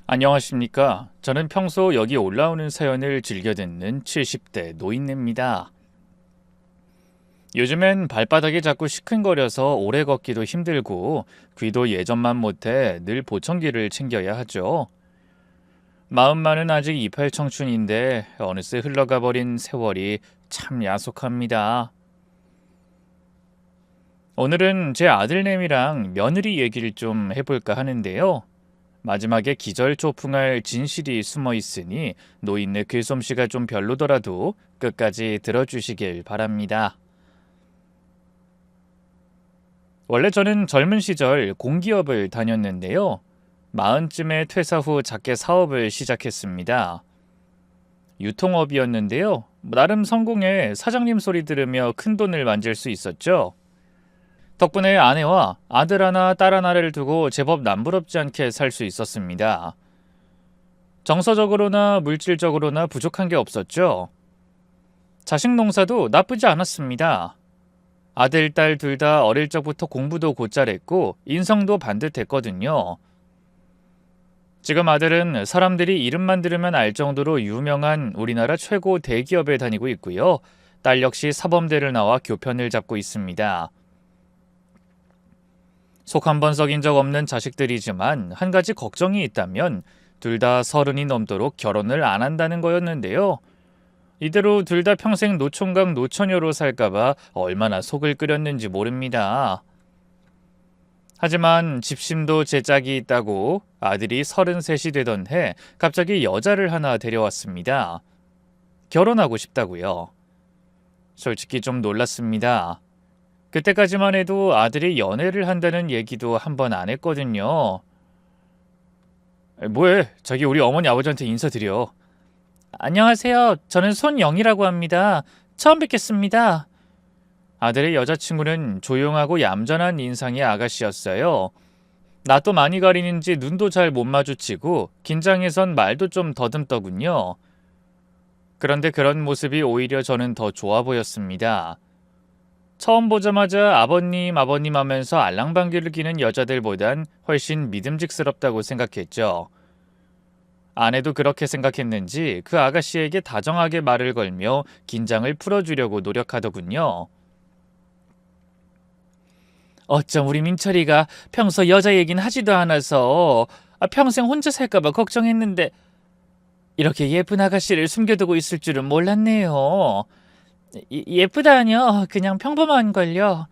안녕하십니까. 저는 평소 여기 올라오는 사연을 즐겨 듣는 70대 노인네입니다. 요즘엔 발바닥이 자꾸 시큰거려서 오래 걷기도 힘들고 귀도 예전만 못해 늘 보청기를 챙겨야 하죠. 마음만은 아직 이팔 청춘인데 어느새 흘러가 버린 세월이 참 야속합니다. 오늘은 제 아들내미랑 며느리 얘기를 좀 해볼까 하는데요. 마지막에 기절초풍할 진실이 숨어 있으니 노인네 글솜씨가 좀 별로더라도 끝까지 들어주시길 바랍니다. 원래 저는 젊은 시절 공기업을 다녔는데요. 마흔쯤에 퇴사 후 작게 사업을 시작했습니다. 유통업이었는데요. 나름 성공해 사장님 소리 들으며 큰돈을 만질 수 있었죠. 덕분에 아내와 아들 하나, 딸 하나를 두고 제법 남부럽지 않게 살 수 있었습니다. 정서적으로나 물질적으로나 부족한 게 없었죠. 자식 농사도 나쁘지 않았습니다. 아들, 딸 둘 다 어릴 적부터 공부도 곧잘했고 인성도 반듯했거든요. 지금 아들은 사람들이 이름만 들으면 알 정도로 유명한 우리나라 최고 대기업에 다니고 있고요. 딸 역시 사범대를 나와 교편을 잡고 있습니다. 속 한 번 썩인 적 없는 자식들이지만 한 가지 걱정이 있다면 둘 다 30이 넘도록 결혼을 안 한다는 거였는데요. 이대로 둘 다 평생 노총각 노처녀로 살까봐 얼마나 속을 끓였는지 모릅니다. 하지만 집심도 제 짝이 있다고 아들이 33이 되던 해 갑자기 여자를 하나 데려왔습니다. 결혼하고 싶다고요. 솔직히 좀 놀랐습니다. 그때까지만 해도 아들이 연애를 한다는 얘기도 한 번 안 했거든요. 뭐해? 자기 우리 어머니 아버지한테 인사드려. 안녕하세요. 저는 손영이라고 합니다. 처음 뵙겠습니다. 아들의 여자친구는 조용하고 얌전한 인상의 아가씨였어요. 낯도 많이 가리는지 눈도 잘 못 마주치고 긴장해선 말도 좀 더듬더군요. 그런데 그런 모습이 오히려 저는 더 좋아 보였습니다. 처음 보자마자 아버님 아버님 하면서 알랑방귀를 끼는 여자들보단 훨씬 믿음직스럽다고 생각했죠. 아내도 그렇게 생각했는지 그 아가씨에게 다정하게 말을 걸며 긴장을 풀어주려고 노력하더군요. 어쩜 우리 민철이가 평소 여자 얘긴 하지도 않아서 평생 혼자 살까봐 걱정했는데 이렇게 예쁜 아가씨를 숨겨두고 있을 줄은 몰랐네요. 예쁘다뇨. 그냥 평범한걸요.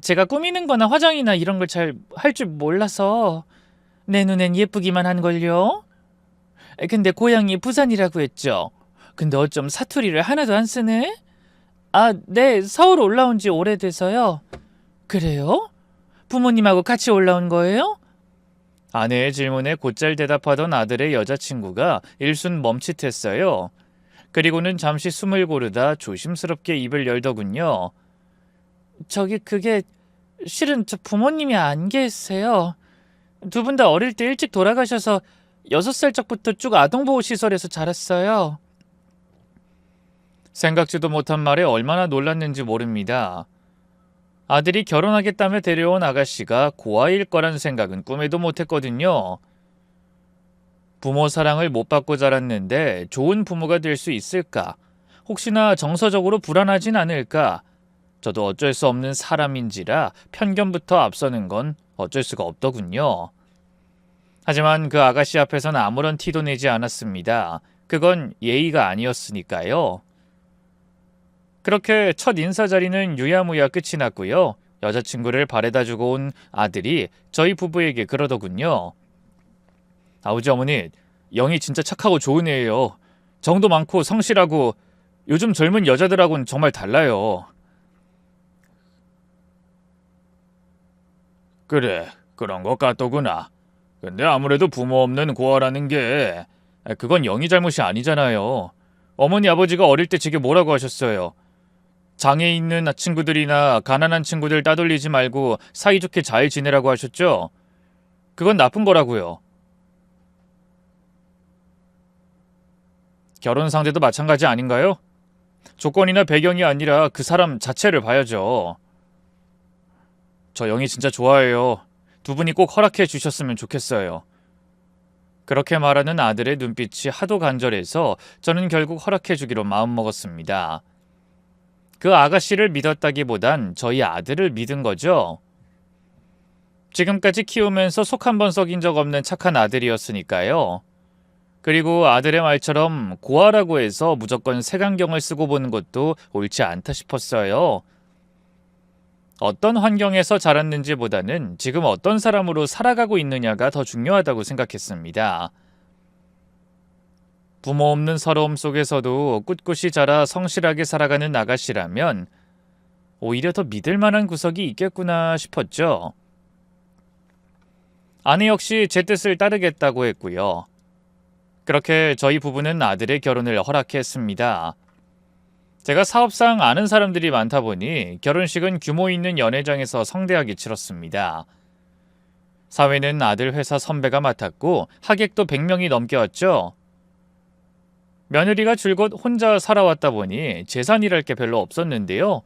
제가 꾸미는 거나 화장이나 이런 걸 잘 할 줄 몰라서 내 눈엔 예쁘기만 한걸요. 근데 고향이 부산이라고 했죠. 근데 어쩜 사투리를 하나도 안 쓰네? 네, 서울 올라온 지 오래돼서요. 그래요? 부모님하고 같이 올라온 거예요? 아내의 질문에 곧잘 대답하던 아들의 여자친구가 일순 멈칫했어요. 그리고는 잠시 숨을 고르다 조심스럽게 입을 열더군요. 그게 실은 저 부모님이 안 계세요. 두 분 다 어릴 때 일찍 돌아가셔서 6살 적부터 쭉 아동보호시설에서 자랐어요. 생각지도 못한 말에 얼마나 놀랐는지 모릅니다. 아들이 결혼하겠다며 데려온 아가씨가 고아일 거란 생각은 꿈에도 못했거든요. 부모 사랑을 못 받고 자랐는데 좋은 부모가 될 수 있을까? 혹시나 정서적으로 불안하진 않을까? 저도 어쩔 수 없는 사람인지라 편견부터 앞서는 건 어쩔 수가 없더군요. 하지만 그 아가씨 앞에선 아무런 티도 내지 않았습니다. 그건 예의가 아니었으니까요. 그렇게 첫 인사 자리는 유야무야 끝이 났고요. 여자친구를 바래다 주고 온 아들이 저희 부부에게 그러더군요. 아버지 어머니, 영희 진짜 착하고 좋은 애예요. 정도 많고 성실하고 요즘 젊은 여자들하고는 정말 달라요. 그래, 그런 것 같더구나. 근데 아무래도 부모 없는 고아라는 게 그건 영희 잘못이 아니잖아요. 어머니 아버지가 어릴 때 제게 뭐라고 하셨어요? 장애 있는 친구들이나 가난한 친구들 따돌리지 말고 사이좋게 잘 지내라고 하셨죠? 그건 나쁜 거라고요. 결혼 상대도 마찬가지 아닌가요? 조건이나 배경이 아니라 그 사람 자체를 봐야죠. 저 영희 진짜 좋아해요. 두 분이 꼭 허락해 주셨으면 좋겠어요. 그렇게 말하는 아들의 눈빛이 하도 간절해서 저는 결국 허락해주기로 마음먹었습니다. 그 아가씨를 믿었다기보단 저희 아들을 믿은 거죠. 지금까지 키우면서 속 한 번 썩인 적 없는 착한 아들이었으니까요. 그리고 아들의 말처럼 고아라고 해서 무조건 색안경을 쓰고 보는 것도 옳지 않다 싶었어요. 어떤 환경에서 자랐는지보다는 지금 어떤 사람으로 살아가고 있느냐가 더 중요하다고 생각했습니다. 부모 없는 서러움 속에서도 꿋꿋이 자라 성실하게 살아가는 아가씨라면 오히려 더 믿을 만한 구석이 있겠구나 싶었죠. 아내 역시 제 뜻을 따르겠다고 했고요. 그렇게 저희 부부는 아들의 결혼을 허락했습니다. 제가 사업상 아는 사람들이 많다 보니 결혼식은 규모 있는 연회장에서 성대하게 치렀습니다. 사회는 아들 회사 선배가 맡았고 하객도 100명이 넘게 왔죠. 며느리가 줄곧 혼자 살아왔다 보니 재산이랄 게 별로 없었는데요.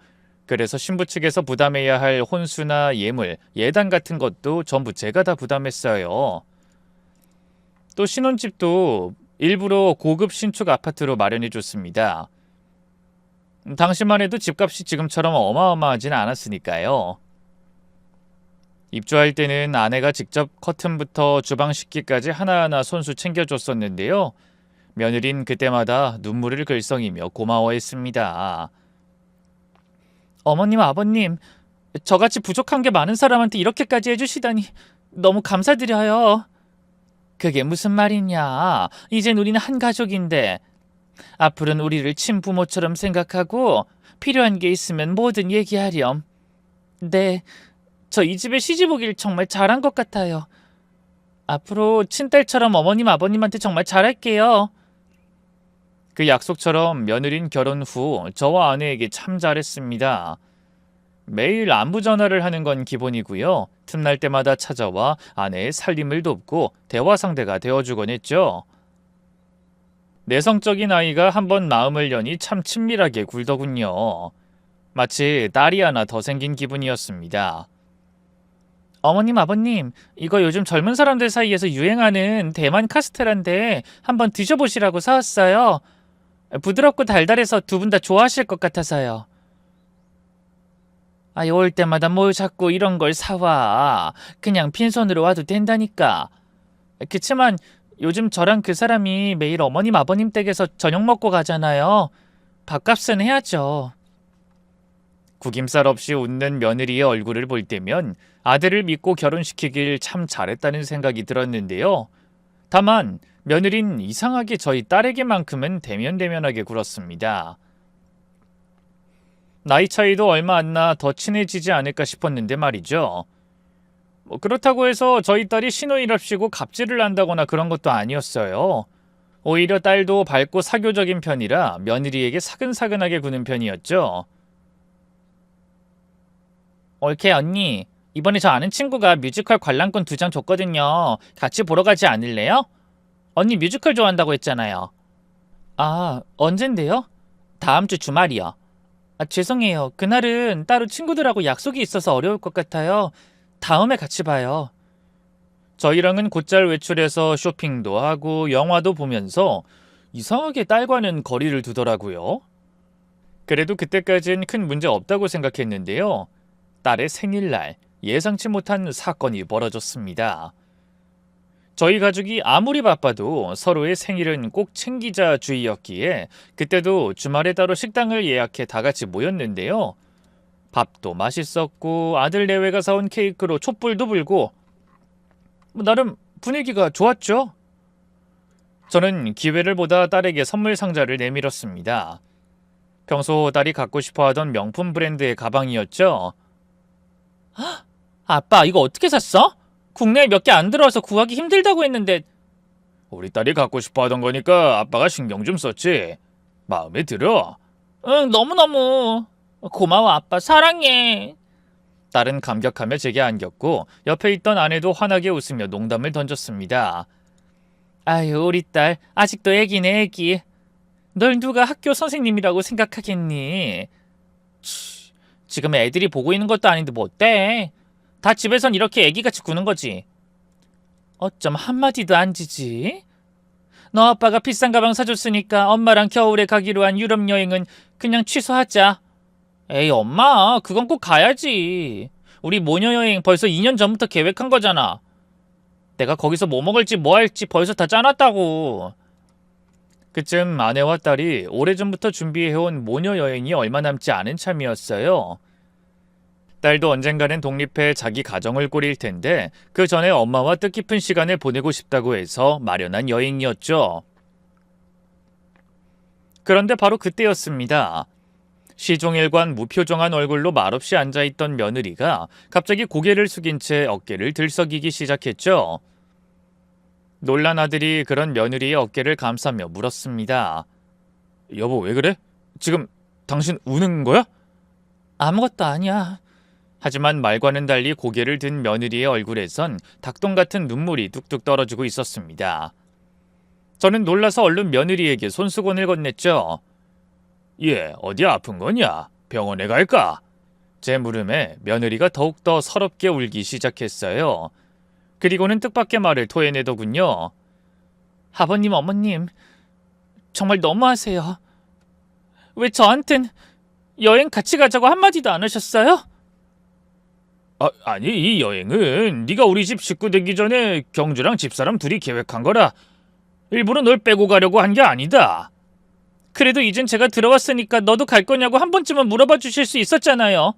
그래서 신부 측에서 부담해야 할 혼수나 예물, 예단 같은 것도 전부 제가 다 부담했어요. 또 신혼집도 일부러 고급 신축 아파트로 마련해줬습니다. 당시만 해도 집값이 지금처럼 어마어마하진 않았으니까요. 입주할 때는 아내가 직접 커튼부터 주방 식기까지 하나하나 손수 챙겨줬었는데요. 며느린 그때마다 눈물을 글썽이며 고마워했습니다. 어머님, 아버님, 저같이 부족한 게 많은 사람한테 이렇게까지 해주시다니 너무 감사드려요. 그게 무슨 말이냐. 이젠 우리는 한 가족인데 앞으로는 우리를 친부모처럼 생각하고 필요한 게 있으면 뭐든 얘기하렴. 네, 저 이 집에 시집 오길 정말 잘한 것 같아요. 앞으로 친딸처럼 어머님, 아버님한테 정말 잘할게요. 그 약속처럼 며느린 결혼 후 저와 아내에게 참 잘했습니다. 매일 안부 전화를 하는 건 기본이고요. 틈날 때마다 찾아와 아내의 살림을 돕고 대화 상대가 되어주곤 했죠. 내성적인 아이가 한번 마음을 여니 참 친밀하게 굴더군요. 마치 딸이 하나 더 생긴 기분이었습니다. 어머님, 아버님, 이거 요즘 젊은 사람들 사이에서 유행하는 대만 카스테라인데 한번 드셔보시라고 사왔어요. 부드럽고 달달해서 두 분 다 좋아하실 것 같아서요. 올 때마다 뭘 자꾸 이런 걸 사와. 그냥 빈손으로 와도 된다니까. 그치만 요즘 저랑 그 사람이 매일 어머님, 아버님 댁에서 저녁 먹고 가잖아요. 밥값은 해야죠. 구김살 없이 웃는 며느리의 얼굴을 볼 때면 아들을 믿고 결혼시키길 참 잘했다는 생각이 들었는데요. 다만 며느린 이상하게 저희 딸에게만큼은 대면대면하게 굴었습니다. 나이 차이도 얼마 안 나 더 친해지지 않을까 싶었는데 말이죠. 그렇다고 해서 저희 딸이 신호일합시고 갑질을 한다거나 그런 것도 아니었어요. 오히려 딸도 밝고 사교적인 편이라 며느리에게 사근사근하게 구는 편이었죠. 옳게 언니, 이번에 저 아는 친구가 뮤지컬 관람권 2장 줬거든요. 같이 보러 가지 않을래요? 언니 뮤지컬 좋아한다고 했잖아요. 언젠데요? 다음 주 주말이요. 죄송해요. 그날은 따로 친구들하고 약속이 있어서 어려울 것 같아요. 다음에 같이 봐요. 저희랑은 곧잘 외출해서 쇼핑도 하고 영화도 보면서 이상하게 딸과는 거리를 두더라고요. 그래도 그때까진 큰 문제 없다고 생각했는데요. 딸의 생일날 예상치 못한 사건이 벌어졌습니다. 저희 가족이 아무리 바빠도 서로의 생일은 꼭 챙기자 주의였기에 그때도 주말에 따로 식당을 예약해 다 같이 모였는데요. 밥도 맛있었고 아들 내외가 사온 케이크로 촛불도 불고 나름 분위기가 좋았죠. 저는 기회를 보다 딸에게 선물 상자를 내밀었습니다. 평소 딸이 갖고 싶어하던 명품 브랜드의 가방이었죠. 아빠, 이거 어떻게 샀어? 국내에 몇 개 안 들어와서 구하기 힘들다고 했는데. 우리 딸이 갖고 싶어하던 거니까 아빠가 신경 좀 썼지. 마음에 들어? 응, 너무너무. 고마워 아빠, 사랑해. 딸은 감격하며 제게 안겼고 옆에 있던 아내도 환하게 웃으며 농담을 던졌습니다. 아유, 우리 딸 아직도 애기네 애기. 널 누가 학교 선생님이라고 생각하겠니? 지금 애들이 보고 있는 것도 아닌데 뭐 어때? 다 집에선 이렇게 애기같이 구는 거지. 어쩜 한마디도 안 지지? 너 아빠가 비싼 가방 사줬으니까 엄마랑 겨울에 가기로 한 유럽 여행은 그냥 취소하자. 에이, 엄마, 그건 꼭 가야지. 우리 모녀 여행 벌써 2년 전부터 계획한 거잖아. 내가 거기서 뭐 먹을지 뭐 할지 벌써 다 짜놨다고. 그쯤 아내와 딸이 오래전부터 준비해온 모녀 여행이 얼마 남지 않은 참이었어요. 딸도 언젠가는 독립해 자기 가정을 꾸릴 텐데 그 전에 엄마와 뜻깊은 시간을 보내고 싶다고 해서 마련한 여행이었죠. 그런데 바로 그때였습니다. 시종일관 무표정한 얼굴로 말없이 앉아있던 며느리가 갑자기 고개를 숙인 채 어깨를 들썩이기 시작했죠. 놀란 아들이 그런 며느리의 어깨를 감싸며 물었습니다. 여보, 왜 그래? 지금 당신 우는 거야? 아무것도 아니야. 하지만 말과는 달리 고개를 든 며느리의 얼굴에선 닭똥 같은 눈물이 뚝뚝 떨어지고 있었습니다. 저는 놀라서 얼른 며느리에게 손수건을 건넸죠. 얘, 어디 아픈 거냐? 병원에 갈까? 제 물음에 며느리가 더욱더 서럽게 울기 시작했어요. 그리고는 뜻밖의 말을 토해내더군요. 아버님, 어머님, 정말 너무하세요. 왜 저한텐 여행 같이 가자고 한마디도 안 하셨어요? 아니, 이 여행은 네가 우리 집 식구 되기 전에 경주랑 집사람 둘이 계획한 거라 일부러 널 빼고 가려고 한 게 아니다. 그래도 이젠 제가 들어왔으니까 너도 갈 거냐고 한 번쯤은 물어봐 주실 수 있었잖아요.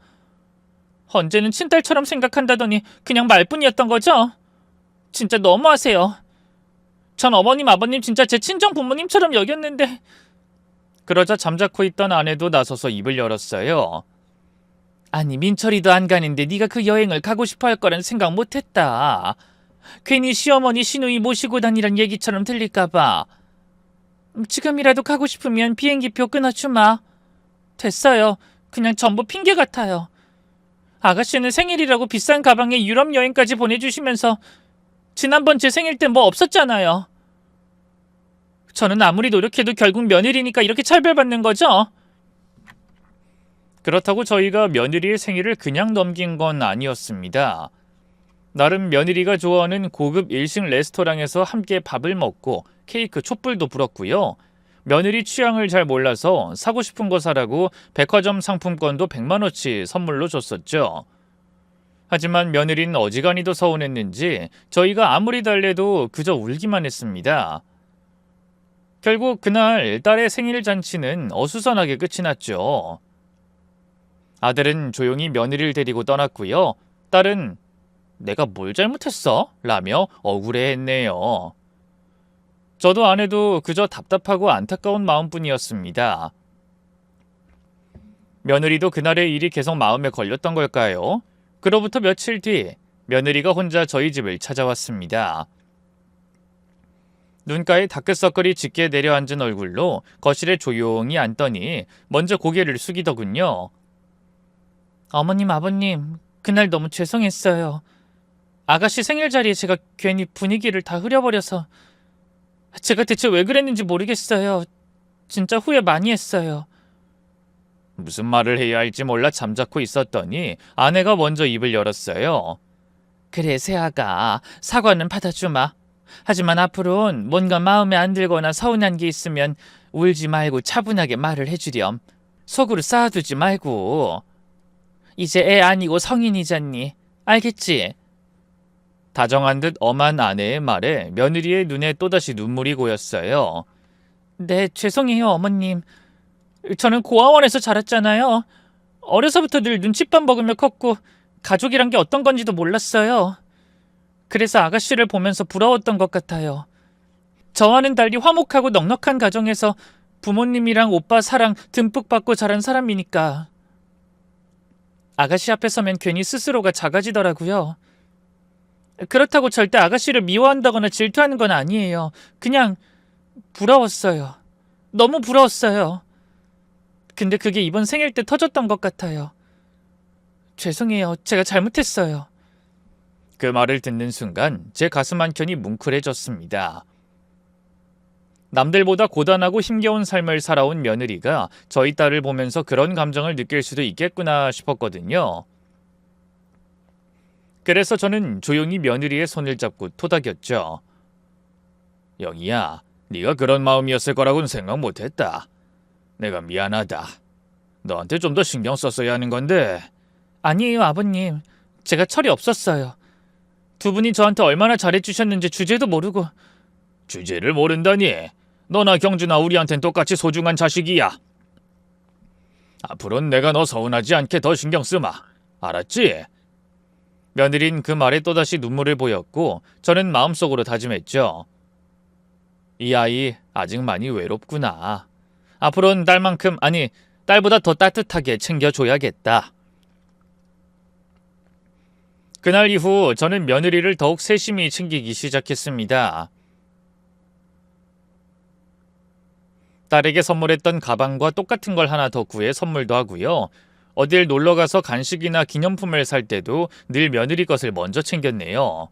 언제는 친딸처럼 생각한다더니 그냥 말뿐이었던 거죠? 진짜 너무하세요. 전 어머님, 아버님 진짜 제 친정 부모님처럼 여겼는데. 그러자 잠자코 있던 아내도 나서서 입을 열었어요. 아니, 민철이도 안 가는데 네가 그 여행을 가고 싶어 할 거란 생각 못했다. 괜히 시어머니 시누이 모시고 다니란 얘기처럼 들릴까봐. 지금이라도 가고 싶으면 비행기표 끊어주마. 됐어요. 그냥 전부 핑계 같아요. 아가씨는 생일이라고 비싼 가방에 유럽 여행까지 보내주시면서 지난번 제 생일 때 뭐 없었잖아요. 저는 아무리 노력해도 결국 며느리니까 이렇게 차별받는 거죠? 그렇다고 저희가 며느리의 생일을 그냥 넘긴 건 아니었습니다. 나름 며느리가 좋아하는 고급 일식 레스토랑에서 함께 밥을 먹고 케이크 촛불도 불었고요. 며느리 취향을 잘 몰라서 사고 싶은 거 사라고 백화점 상품권도 100만원치 선물로 줬었죠. 하지만 며느리는 어지간히도 서운했는지 저희가 아무리 달래도 그저 울기만 했습니다. 결국 그날 딸의 생일 잔치는 어수선하게 끝이 났죠. 아들은 조용히 며느리를 데리고 떠났고요. 딸은 내가 뭘 잘못했어? 라며 억울해했네요. 저도 아내도 그저 답답하고 안타까운 마음뿐이었습니다. 며느리도 그날의 일이 계속 마음에 걸렸던 걸까요? 그로부터 며칠 뒤 며느리가 혼자 저희 집을 찾아왔습니다. 눈가에 다크서클이 짙게 내려앉은 얼굴로 거실에 조용히 앉더니 먼저 고개를 숙이더군요. 어머님, 아버님, 그날 너무 죄송했어요. 아가씨 생일 자리에 제가 괜히 분위기를 다 흐려버려서 제가 대체 왜 그랬는지 모르겠어요. 진짜 후회 많이 했어요. 무슨 말을 해야 할지 몰라 잠자코 있었더니 아내가 먼저 입을 열었어요. 그래, 새아가, 사과는 받아주마. 하지만 앞으로는 뭔가 마음에 안 들거나 서운한 게 있으면 울지 말고 차분하게 말을 해주렴. 속으로 쌓아두지 말고. 이제 애 아니고 성인이잖니. 알겠지? 다정한 듯 엄한 아내의 말에 며느리의 눈에 또다시 눈물이 고였어요. 네, 죄송해요, 어머님. 저는 고아원에서 자랐잖아요. 어려서부터 늘 눈칫밥 먹으며 컸고 가족이란 게 어떤 건지도 몰랐어요. 그래서 아가씨를 보면서 부러웠던 것 같아요. 저와는 달리 화목하고 넉넉한 가정에서 부모님이랑 오빠 사랑 듬뿍 받고 자란 사람이니까. 아가씨 앞에 서면 괜히 스스로가 작아지더라고요. 그렇다고 절대 아가씨를 미워한다거나 질투하는 건 아니에요. 그냥 부러웠어요. 너무 부러웠어요. 근데 그게 이번 생일 때 터졌던 것 같아요. 죄송해요. 제가 잘못했어요. 그 말을 듣는 순간 제 가슴 한켠이 뭉클해졌습니다. 남들보다 고단하고 힘겨운 삶을 살아온 며느리가 저희 딸을 보면서 그런 감정을 느낄 수도 있겠구나 싶었거든요. 그래서 저는 조용히 며느리의 손을 잡고 토닥였죠. 영희야, 네가 그런 마음이었을 거라고는 생각 못했다. 내가 미안하다. 너한테 좀 더 신경 썼어야 하는 건데. 아니에요, 아버님. 제가 철이 없었어요. 두 분이 저한테 얼마나 잘해주셨는지 주제도 모르고. 주제를 모른다니. 너나 경준아 우리한텐 똑같이 소중한 자식이야. 앞으로는 내가 너 서운하지 않게 더 신경 쓰마. 알았지? 며느린 그 말에 또다시 눈물을 보였고 저는 마음속으로 다짐했죠. 이 아이 아직 많이 외롭구나. 앞으로는 딸만큼, 아니 딸보다 더 따뜻하게 챙겨줘야겠다. 그날 이후 저는 며느리를 더욱 세심히 챙기기 시작했습니다. 딸에게 선물했던 가방과 똑같은 걸 하나 더 구해 선물도 하고요. 어딜 놀러가서 간식이나 기념품을 살 때도 늘 며느리 것을 먼저 챙겼네요.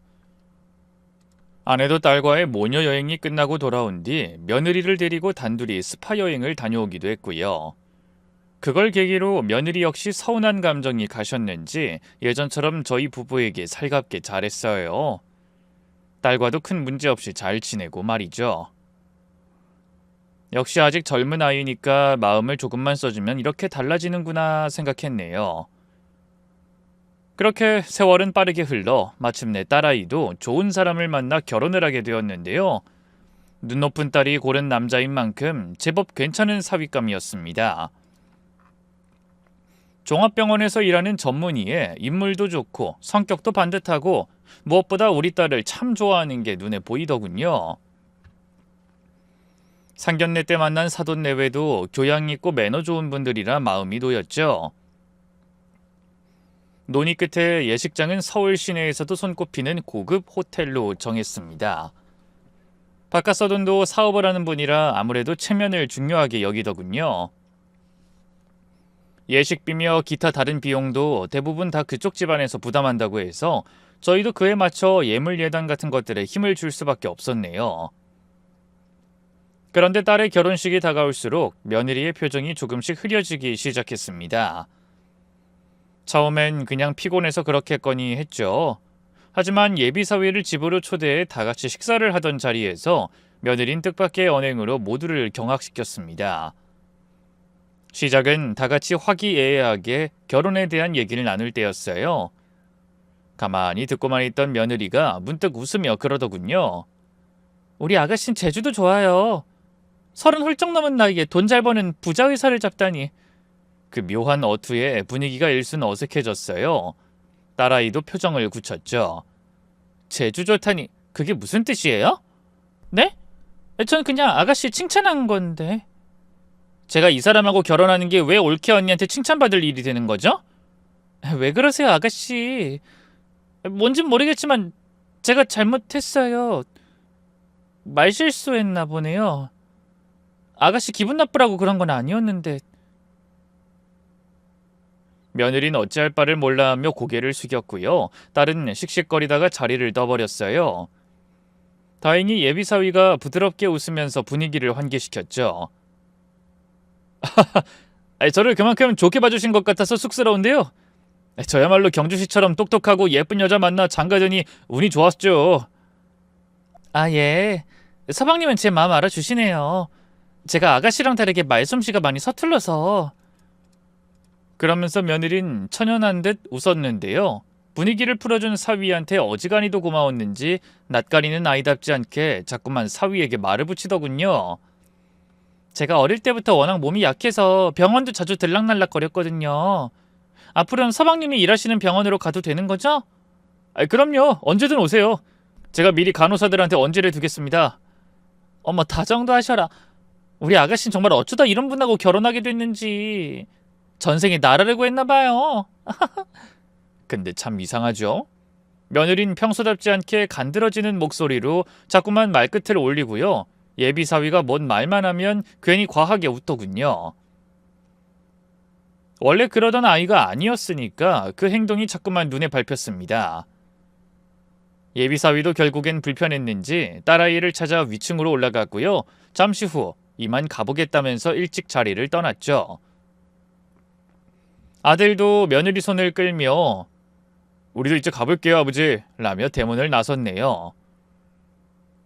아내도 딸과의 모녀 여행이 끝나고 돌아온 뒤 며느리를 데리고 단둘이 스파 여행을 다녀오기도 했고요. 그걸 계기로 며느리 역시 서운한 감정이 가셨는지 예전처럼 저희 부부에게 살갑게 잘했어요. 딸과도 큰 문제 없이 잘 지내고 말이죠. 역시 아직 젊은 아이니까 마음을 조금만 써주면 이렇게 달라지는구나 생각했네요. 그렇게 세월은 빠르게 흘러 마침내 딸아이도 좋은 사람을 만나 결혼을 하게 되었는데요. 눈높은 딸이 고른 남자인 만큼 제법 괜찮은 사윗감이었습니다. 종합병원에서 일하는 전문의에 인물도 좋고 성격도 반듯하고 무엇보다 우리 딸을 참 좋아하는 게 눈에 보이더군요. 상견례 때 만난 사돈 내외도 교양 있고 매너 좋은 분들이라 마음이 놓였죠. 논의 끝에 예식장은 서울 시내에서도 손꼽히는 고급 호텔로 정했습니다. 바깥 사돈도 사업을 하는 분이라 아무래도 체면을 중요하게 여기더군요. 예식비며 기타 다른 비용도 대부분 다 그쪽 집안에서 부담한다고 해서 저희도 그에 맞춰 예물 예단 같은 것들에 힘을 줄 수밖에 없었네요. 그런데 딸의 결혼식이 다가올수록 며느리의 표정이 조금씩 흐려지기 시작했습니다. 처음엔 그냥 피곤해서 그렇겠거니 했죠. 하지만 예비사위를 집으로 초대해 다같이 식사를 하던 자리에서 며느린 뜻밖의 언행으로 모두를 경악시켰습니다. 시작은 다같이 화기애애하게 결혼에 대한 얘기를 나눌 때였어요. 가만히 듣고만 있던 며느리가 문득 웃으며 그러더군요. 우리 아가씨는 제주도 좋아요. 30 훌쩍 넘은 나이에 돈 잘 버는 부자 회사를 잡다니. 그 묘한 어투에 분위기가 일순 어색해졌어요. 딸아이도 표정을 굳혔죠. 제주 좋다니 그게 무슨 뜻이에요? 네? 전 그냥 아가씨 칭찬한 건데. 제가 이 사람하고 결혼하는 게 왜 올케 언니한테 칭찬받을 일이 되는 거죠? 왜 그러세요, 아가씨? 뭔진 모르겠지만 제가 잘못했어요. 말실수했나 보네요. 아가씨 기분 나쁘라고 그런 건 아니었는데. 며느리는 어찌할 바를 몰라하며 고개를 숙였고요. 딸은 씩씩거리다가 자리를 떠버렸어요. 다행히 예비사위가 부드럽게 웃으면서 분위기를 환기시켰죠. 저를 그만큼 좋게 봐주신 것 같아서 쑥스러운데요. 저야말로 경주씨처럼 똑똑하고 예쁜 여자 만나 장가더니 운이 좋았죠. 아, 예. 서방님은 제 마음 알아주시네요. 제가 아가씨랑 다르게 말솜씨가 많이 서툴러서. 그러면서 며느린 천연한 듯 웃었는데요. 분위기를 풀어준 사위한테 어지간히도 고마웠는지 낯가리는 아이답지 않게 자꾸만 사위에게 말을 붙이더군요. 제가 어릴 때부터 워낙 몸이 약해서 병원도 자주 들락날락거렸거든요. 앞으로는 서방님이 일하시는 병원으로 가도 되는 거죠? 그럼요. 언제든 오세요. 제가 미리 간호사들한테 언지를 두겠습니다. 어머, 다정도 하셔라. 우리 아가씨는 정말 어쩌다 이런 분하고 결혼하게 됐는지. 전생에 나라를 구했나봐요. 근데 참 이상하죠? 며느린 평소답지 않게 간드러지는 목소리로 자꾸만 말끝을 올리고요. 예비사위가 뭔 말만 하면 괜히 과하게 웃더군요. 원래 그러던 아이가 아니었으니까 그 행동이 자꾸만 눈에 밟혔습니다. 예비사위도 결국엔 불편했는지 딸아이를 찾아 위층으로 올라갔고요. 잠시 후 이만 가보겠다면서 일찍 자리를 떠났죠. 아들도 며느리 손을 끌며 우리도 이제 가볼게요, 아버지. 라며 대문을 나섰네요.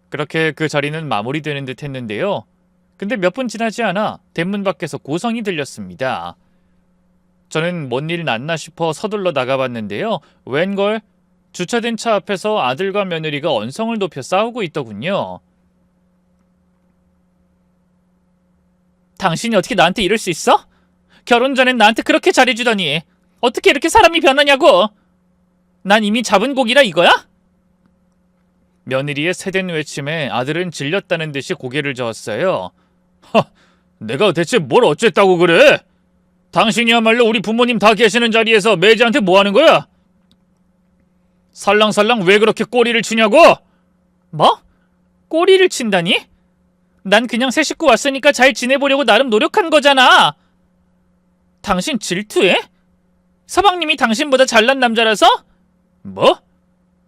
그렇게 그 자리는 마무리되는 듯 했는데요. 근데 몇 분 지나지 않아 대문 밖에서 고성이 들렸습니다. 저는 뭔 일 났나 싶어 서둘러 나가봤는데요. 웬걸 주차된 차 앞에서 아들과 며느리가 언성을 높여 싸우고 있더군요. 당신이 어떻게 나한테 이럴 수 있어? 결혼 전엔 나한테 그렇게 잘해주더니 어떻게 이렇게 사람이 변하냐고! 난 이미 잡은 고기라 이거야? 며느리의 세댄 외침에 아들은 질렸다는 듯이 고개를 저었어요. 내가 대체 뭘 어쨌다고 그래? 당신이야말로 우리 부모님 다 계시는 자리에서 매지한테 뭐 하는 거야? 살랑살랑 왜 그렇게 꼬리를 치냐고? 뭐? 꼬리를 친다니? 난 그냥 새 식구 왔으니까 잘 지내보려고 나름 노력한 거잖아. 당신 질투해? 서방님이 당신보다 잘난 남자라서? 뭐?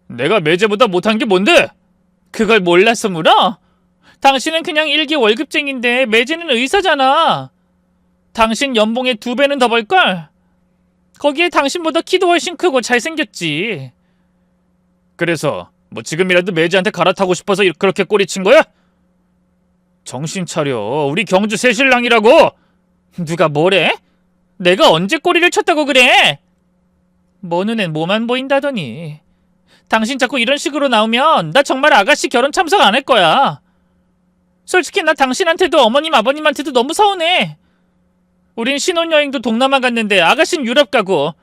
내가 매제보다 못한 게 뭔데? 그걸 몰라서 물어? 당신은 그냥 일개 월급쟁인데 매제는 의사잖아. 당신 연봉의 2배는 더 벌걸? 거기에 당신보다 키도 훨씬 크고 잘생겼지. 그래서 뭐 지금이라도 매제한테 갈아타고 싶어서 그렇게 꼬리친 거야? 정신 차려. 우리 경주 새신랑이라고. 누가 뭐래? 내가 언제 꼬리를 쳤다고 그래? 뭐 눈엔 뭐만 보인다더니. 당신 자꾸 이런 식으로 나오면 나 정말 아가씨 결혼 참석 안 할 거야. 솔직히 나 당신한테도 어머님 아버님한테도 너무 서운해. 우린 신혼여행도 동남아 갔는데 아가씨는 유럽 가고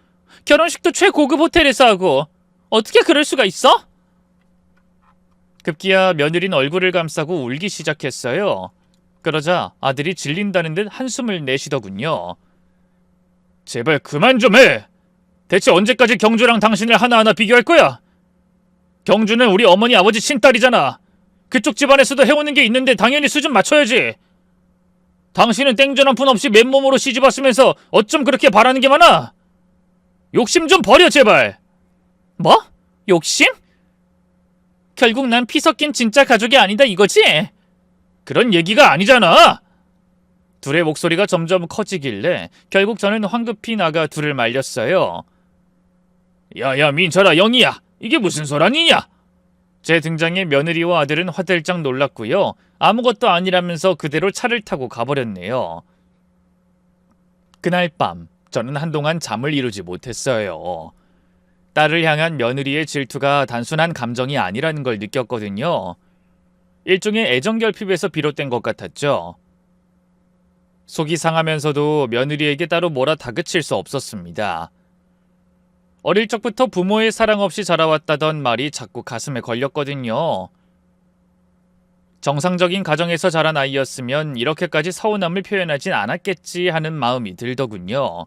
결혼식도 최고급 호텔에서 하고 어떻게 그럴 수가 있어? 급기야 며느리는 얼굴을 감싸고 울기 시작했어요. 그러자 아들이 질린다는 듯 한숨을 내쉬더군요. 제발 그만 좀 해. 대체 언제까지 경주랑 당신을 하나하나 비교할 거야? 경주는 우리 어머니 아버지 친딸이잖아. 그쪽 집안에서도 해오는 게 있는데 당연히 수준 맞춰야지. 당신은 땡전 한 푼 없이 맨몸으로 시집 왔으면서 어쩜 그렇게 바라는 게 많아? 욕심 좀 버려 제발. 뭐? 욕심? 결국 난 피 섞인 진짜 가족이 아니다 이거지? 그런 얘기가 아니잖아. 둘의 목소리가 점점 커지길래 결국 저는 황급히 나가 둘을 말렸어요. 야야 민철아 영희야, 이게 무슨 소란이냐? 제 등장에 며느리와 아들은 화들짝 놀랐고요. 아무것도 아니라면서 그대로 차를 타고 가버렸네요. 그날 밤 저는 한동안 잠을 이루지 못했어요. 딸을 향한 며느리의 질투가 단순한 감정이 아니라는 걸 느꼈거든요. 일종의 애정결핍에서 비롯된 것 같았죠. 속이 상하면서도 며느리에게 따로 뭐라 다그칠 수 없었습니다. 어릴 적부터 부모의 사랑 없이 자라왔다던 말이 자꾸 가슴에 걸렸거든요. 정상적인 가정에서 자란 아이였으면 이렇게까지 서운함을 표현하진 않았겠지 하는 마음이 들더군요.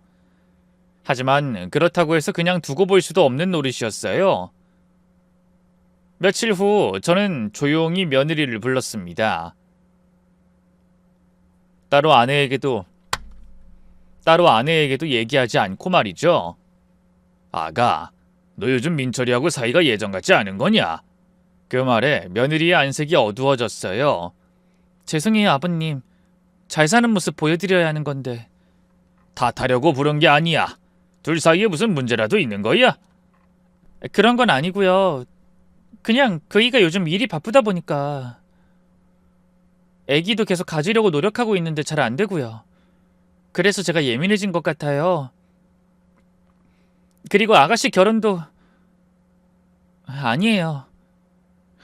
하지만 그렇다고 해서 그냥 두고 볼 수도 없는 노릇이었어요. 며칠 후 저는 조용히 며느리를 불렀습니다. 따로 아내에게도 얘기하지 않고 말이죠. 아가, 너 요즘 민철이하고 사이가 예전 같지 않은 거냐? 그 말에 며느리의 안색이 어두워졌어요. 죄송해요 아버님. 잘 사는 모습 보여드려야 하는 건데. 탓하려고 부른 게 아니야. 둘 사이에 무슨 문제라도 있는 거야? 그런 건 아니고요. 그냥 그이가 요즘 일이 바쁘다 보니까. 애기도 계속 가지려고 노력하고 있는데 잘 안 되고요. 그래서 제가 예민해진 것 같아요. 그리고 아가씨 결혼도 아니에요.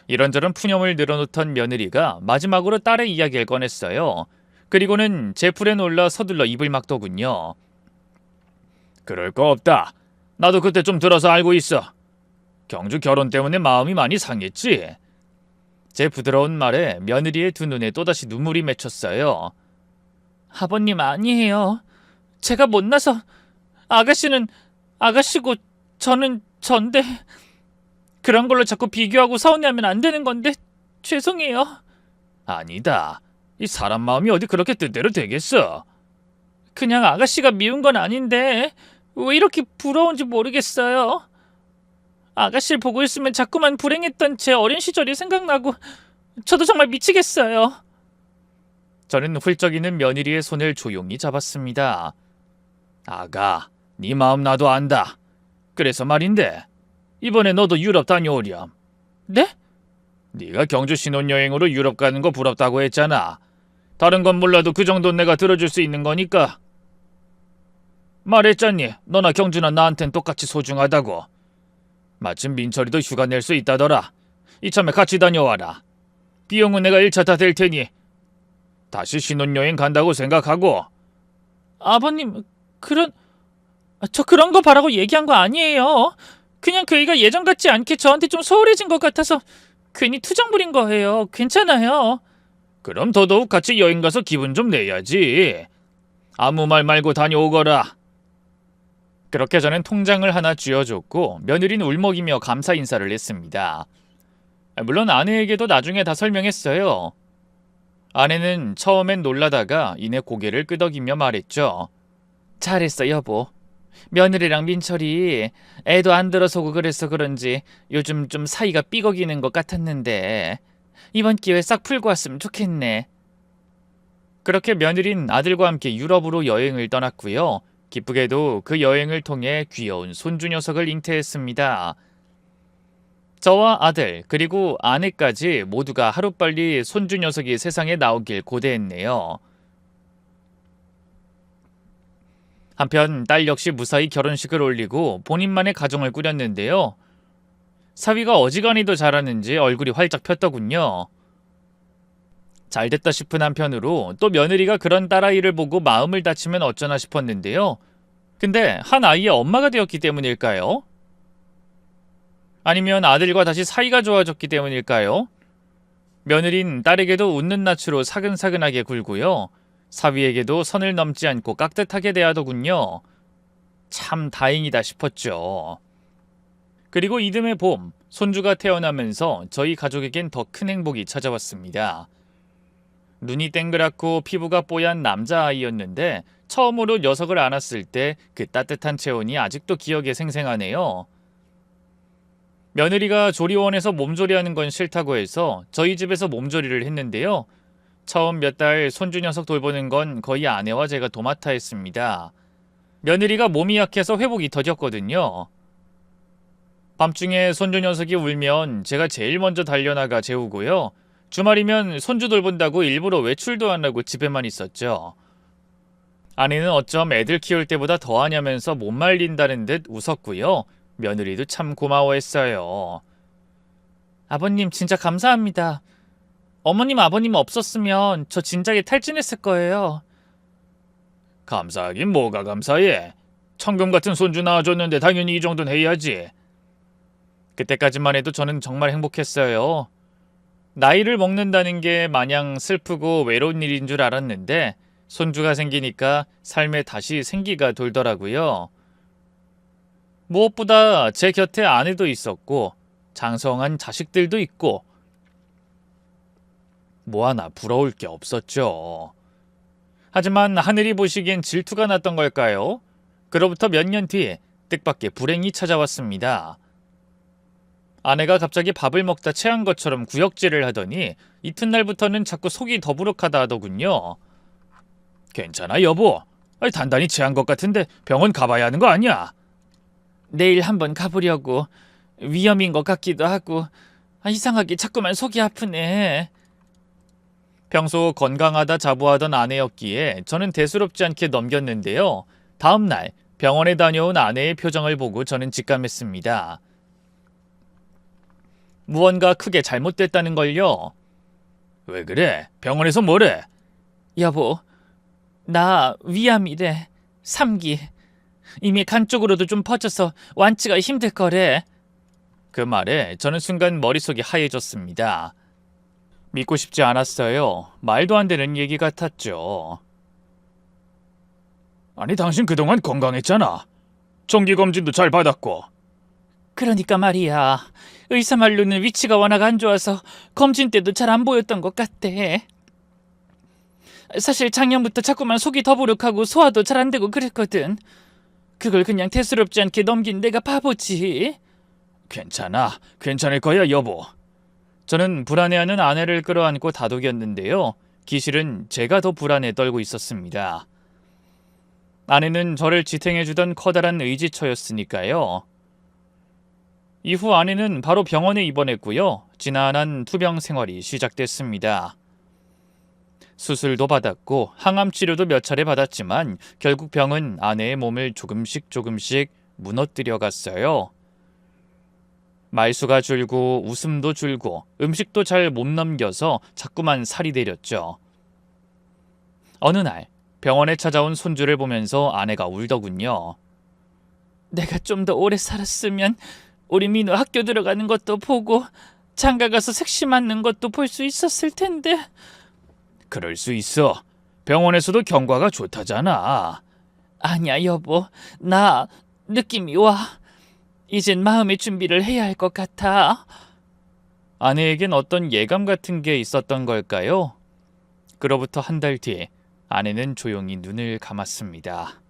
이런저런 푸념을 늘어놓던 며느리가 마지막으로 딸의 이야기를 꺼냈어요. 그리고는 제 풀에 놀라 서둘러 입을 막더군요. 그럴 거 없다. 나도 그때 좀 들어서 알고 있어. 경주 결혼 때문에 마음이 많이 상했지. 제 부드러운 말에 며느리의 두 눈에 또다시 눈물이 맺혔어요. 아버님 아니에요. 제가 못나서. 아가씨는 아가씨고 저는 전데. 그런 걸로 자꾸 비교하고 서운해하면 안 되는 건데 죄송해요. 아니다. 이 사람 마음이 어디 그렇게 뜻대로 되겠어. 그냥 아가씨가 미운 건 아닌데 왜 이렇게 부러운지 모르겠어요. 아가씨를 보고 있으면 자꾸만 불행했던 제 어린 시절이 생각나고 저도 정말 미치겠어요. 저는 훌쩍이는 며느리의 손을 조용히 잡았습니다. 아가, 네 마음 나도 안다. 그래서 말인데 이번에 너도 유럽 다녀오렴. 네? 네가 경주 신혼여행으로 유럽 가는 거 부럽다고 했잖아. 다른 건 몰라도 그 정도는 내가 들어줄 수 있는 거니까. 말했잖니. 너나 경주나 나한텐 똑같이 소중하다고. 마침 민철이도 휴가 낼 수 있다더라. 이참에 같이 다녀와라. 비용은 내가 1차 다 댈 테니 다시 신혼여행 간다고 생각하고. 아버님, 저 그런 거 바라고 얘기한 거 아니에요. 그냥 그 애가 예전 같지 않게 저한테 좀 소홀해진 것 같아서 괜히 투정 부린 거예요. 괜찮아요. 그럼 더더욱 같이 여행 가서 기분 좀 내야지. 아무 말 말고 다녀오거라. 그렇게 저는 통장을 하나 쥐어줬고 며느리는 울먹이며 감사 인사를 했습니다. 물론 아내에게도 나중에 다 설명했어요. 아내는 처음엔 놀라다가 이내 고개를 끄덕이며 말했죠. 잘했어 여보. 며느리랑 민철이 애도 안 들어서고 그래서 그런지 요즘 좀 사이가 삐걱이는 것 같았는데 이번 기회에 싹 풀고 왔으면 좋겠네. 그렇게 며느린 아들과 함께 유럽으로 여행을 떠났고요. 기쁘게도 그 여행을 통해 귀여운 손주 녀석을 잉태했습니다. 저와 아들 그리고 아내까지 모두가 하루빨리 손주 녀석이 세상에 나오길 고대했네요. 한편 딸 역시 무사히 결혼식을 올리고 본인만의 가정을 꾸렸는데요. 사위가 어지간히도 잘하는지 얼굴이 활짝 폈더군요. 잘됐다 싶은 한편으로 또 며느리가 그런 딸아이를 보고 마음을 다치면 어쩌나 싶었는데요. 근데 한 아이의 엄마가 되었기 때문일까요? 아니면 아들과 다시 사이가 좋아졌기 때문일까요? 며느린 딸에게도 웃는 낯으로 사근사근하게 굴고요. 사위에게도 선을 넘지 않고 깍듯하게 대하더군요. 참 다행이다 싶었죠. 그리고 이듬해 봄, 손주가 태어나면서 저희 가족에겐 더 큰 행복이 찾아왔습니다. 눈이 땡그랗고 피부가 뽀얀 남자아이였는데 처음으로 녀석을 안았을 때 그 따뜻한 체온이 아직도 기억에 생생하네요. 며느리가 조리원에서 몸조리하는 건 싫다고 해서 저희 집에서 몸조리를 했는데요. 처음 몇 달 손주 녀석 돌보는 건 거의 아내와 제가 도맡아 했습니다. 며느리가 몸이 약해서 회복이 더뎠거든요. 밤중에 손주 녀석이 울면 제가 제일 먼저 달려나가 재우고요. 주말이면 손주 돌본다고 일부러 외출도 안 하고 집에만 있었죠. 아내는 어쩜 애들 키울 때보다 더하냐면서 못 말린다는 듯 웃었고요. 며느리도 참 고마워했어요. 아버님 진짜 감사합니다. 어머님 아버님 없었으면 저 진작에 탈진했을 거예요. 감사하긴 뭐가 감사해. 천금 같은 손주 낳아줬는데 당연히 이 정도는 해야지. 그때까지만 해도 저는 정말 행복했어요. 나이를 먹는다는 게 마냥 슬프고 외로운 일인 줄 알았는데 손주가 생기니까 삶에 다시 생기가 돌더라고요. 무엇보다 제 곁에 아내도 있었고 장성한 자식들도 있고 뭐 하나 부러울 게 없었죠. 하지만 하늘이 보시기엔 질투가 났던 걸까요? 그로부터 몇 년 뒤 뜻밖의 불행이 찾아왔습니다. 아내가 갑자기 밥을 먹다 체한 것처럼 구역질을 하더니 이튿날부터는 자꾸 속이 더부룩하다 하더군요. 괜찮아 여보. 단단히 체한 것 같은데 병원 가봐야 하는 거 아니야? 내일 한번 가보려고. 위험인 것 같기도 하고 이상하게 자꾸만 속이 아프네. 평소 건강하다 자부하던 아내였기에 저는 대수롭지 않게 넘겼는데요. 다음 날 병원에 다녀온 아내의 표정을 보고 저는 직감했습니다. 무언가 크게 잘못됐다는 걸요. 왜 그래? 병원에서 뭐래? 여보, 나 위암이래. 3기. 이미 간 쪽으로도 좀 퍼져서 완치가 힘들 거래. 그 말에 저는 순간 머릿속이 하얘졌습니다. 믿고 싶지 않았어요. 말도 안 되는 얘기 같았죠. 아니 당신 그동안 건강했잖아. 정기검진도 잘 받았고. 그러니까 말이야. 의사 말로는 위치가 워낙 안 좋아서 검진 때도 잘 안 보였던 것 같대. 사실 작년부터 자꾸만 속이 더부룩하고 소화도 잘 안 되고 그랬거든. 그걸 그냥 대수롭지 않게 넘긴 내가 바보지. 괜찮아. 괜찮을 거야 여보. 저는 불안해하는 아내를 끌어안고 다독였는데요. 기실은 제가 더 불안에 떨고 있었습니다. 아내는 저를 지탱해주던 커다란 의지처였으니까요. 이후 아내는 바로 병원에 입원했고요. 지난한 투병 생활이 시작됐습니다. 수술도 받았고 항암 치료도 몇 차례 받았지만 결국 병은 아내의 몸을 조금씩 무너뜨려 갔어요. 말수가 줄고 웃음도 줄고 음식도 잘 못 넘겨서 자꾸만 살이 내렸죠. 어느 날 병원에 찾아온 손주를 보면서 아내가 울더군요. 내가 좀 더 오래 살았으면 우리 민우 학교 들어가는 것도 보고 장가 가서 색시 맞는 것도 볼 수 있었을 텐데. 그럴 수 있어. 병원에서도 경과가 좋다잖아. 아니야 여보, 나 느낌이 와. 이젠 마음의 준비를 해야 할 것 같아. 아내에겐 어떤 예감 같은 게 있었던 걸까요? 그로부터 한 달 뒤 아내는 조용히 눈을 감았습니다.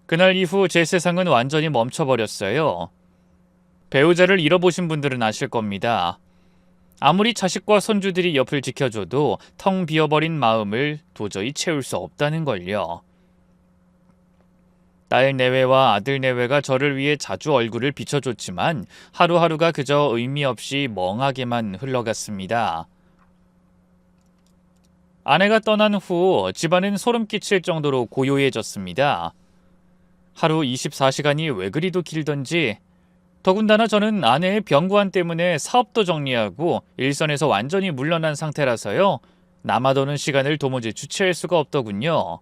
그날 이후 제 세상은 완전히 멈춰버렸어요. 배우자를 잃어보신 분들은 아실 겁니다. 아무리 자식과 손주들이 옆을 지켜줘도 텅 비어버린 마음을 도저히 채울 수 없다는 걸요. 딸 내외와 아들 내외가 저를 위해 자주 얼굴을 비춰줬지만 하루하루가 그저 의미 없이 멍하게만 흘러갔습니다. 아내가 떠난 후 집안은 소름 끼칠 정도로 고요해졌습니다. 하루 24시간이 왜 그리도 길던지, 더군다나 저는 아내의 병구안 때문에 사업도 정리하고 일선에서 완전히 물러난 상태라서요. 남아도는 시간을 도무지 주체할 수가 없더군요.